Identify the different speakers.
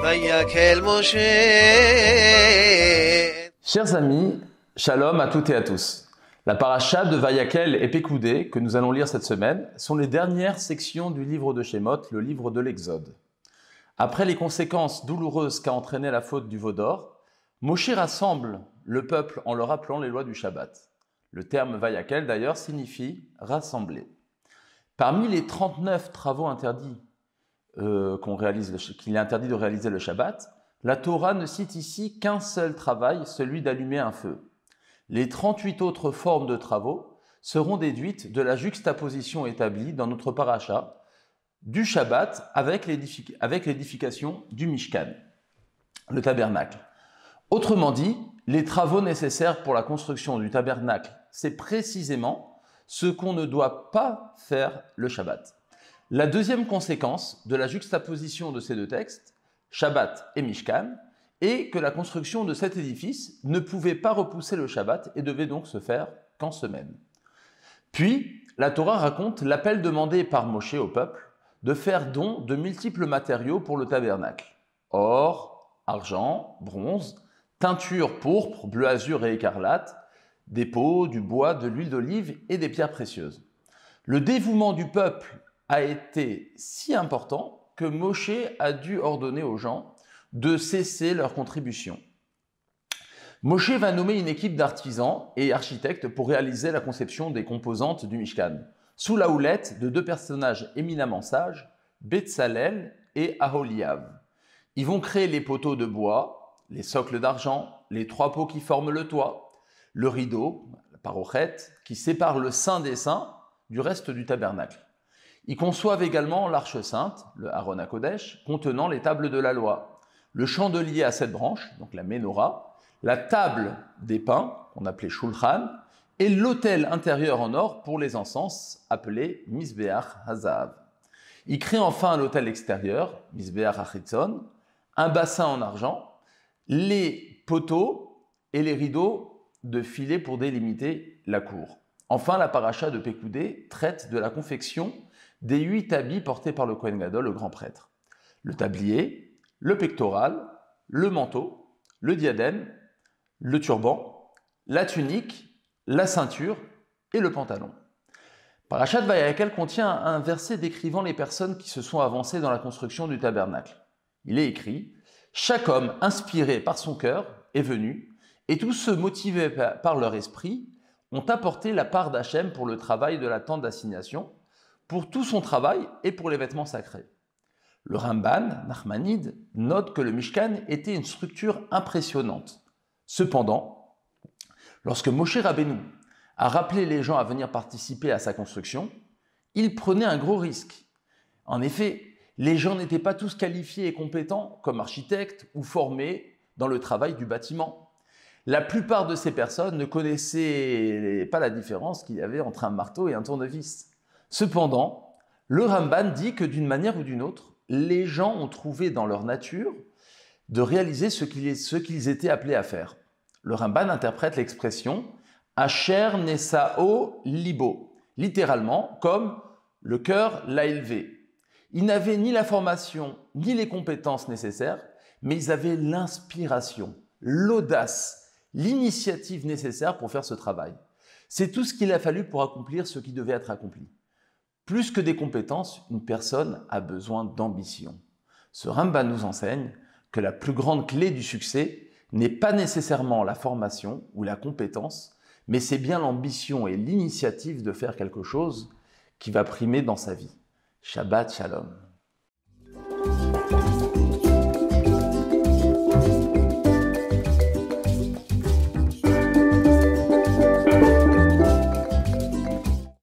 Speaker 1: ויכל משה.
Speaker 2: Chers amis, shalom à toutes et à tous. La paracha de Vayakel et Pekoudé, que nous allons lire cette semaine, sont les dernières sections du livre de Shemot, le livre de l'Exode. Après les conséquences douloureuses qu'a entraîné la faute du veau d'or, Moshe rassemble le peuple en leur rappelant les lois du Shabbat. Le terme Vayakel d'ailleurs signifie rassembler. Parmi les 39 travaux interdits qu'il est interdit de réaliser le Shabbat, la Torah ne cite ici qu'un seul travail, celui d'allumer un feu. Les 38 autres formes de travaux seront déduites de la juxtaposition établie dans notre paracha du Shabbat avec l'édification du Mishkan, le tabernacle. Autrement dit, les travaux nécessaires pour la construction du tabernacle, c'est précisément ce qu'on ne doit pas faire le Shabbat. La deuxième conséquence de la juxtaposition de ces deux textes, Shabbat et Mishkan, est que la construction de cet édifice ne pouvait pas repousser le Shabbat et devait donc se faire qu'en semaine. Puis, la Torah raconte l'appel demandé par Moshe au peuple de faire don de multiples matériaux pour le tabernacle. Or, argent, bronze, teinture pourpre, bleu azur et écarlate, des pots, du bois, de l'huile d'olive et des pierres précieuses. Le dévouement du peuple a été si important que Moshe a dû ordonner aux gens de cesser leur contribution. Moshe va nommer une équipe d'artisans et architectes pour réaliser la conception des composantes du Mishkan, sous la houlette de deux personnages éminemment sages, Betsalel et Aholiav. Ils vont créer les poteaux de bois, les socles d'argent, les trois pots qui forment le toit, le rideau, la parochette, qui sépare le Saint des Saints du reste du tabernacle. Ils conçoivent également l'arche sainte, le Aaron HaKodesh, contenant les tables de la loi, le chandelier à 7 branches, donc la menorah, la table des pains, qu'on appelait Shulchan, et l'autel intérieur en or pour les encens, appelé Mizbeach HaZahav. Ils créent enfin l'autel extérieur, Mizbeach HaChitzon, un bassin en argent, les poteaux et les rideaux de filets pour délimiter la cour. Enfin, la paracha de Pekoudé traite de la confection des 8 habits portés par le Kohen Gadol, le grand prêtre. Le tablier, le pectoral, le manteau, le diadème, le turban, la tunique, la ceinture et le pantalon. Parashat Vayakel contient un verset décrivant les personnes qui se sont avancées dans la construction du tabernacle. Il est écrit « Chaque homme inspiré par son cœur est venu, et tous ceux motivés par leur esprit ont apporté la part d'Hachem pour le travail de la tente d'assignation, pour tout son travail et pour les vêtements sacrés. » Le Ramban, Nachmanide, note que le Mishkan était une structure impressionnante. Cependant, lorsque Moshe Rabbeinu a rappelé les gens à venir participer à sa construction, il prenait un gros risque. En effet, les gens n'étaient pas tous qualifiés et compétents comme architectes ou formés dans le travail du bâtiment. La plupart de ces personnes ne connaissaient pas la différence qu'il y avait entre un marteau et un tournevis. Cependant, le Ramban dit que d'une manière ou d'une autre, les gens ont trouvé dans leur nature de réaliser ce qu'ils étaient appelés à faire. Le Ramban interprète l'expression « Asher Nesao Libo », littéralement comme « le cœur l'a élevé ». Ils n'avaient ni la formation ni les compétences nécessaires, mais ils avaient l'inspiration, l'audace, l'initiative nécessaire pour faire ce travail. C'est tout ce qu'il a fallu pour accomplir ce qui devait être accompli. Plus que des compétences, une personne a besoin d'ambition. Ce Ramban nous enseigne que la plus grande clé du succès n'est pas nécessairement la formation ou la compétence, mais c'est bien l'ambition et l'initiative de faire quelque chose qui va primer dans sa vie. Shabbat Shalom.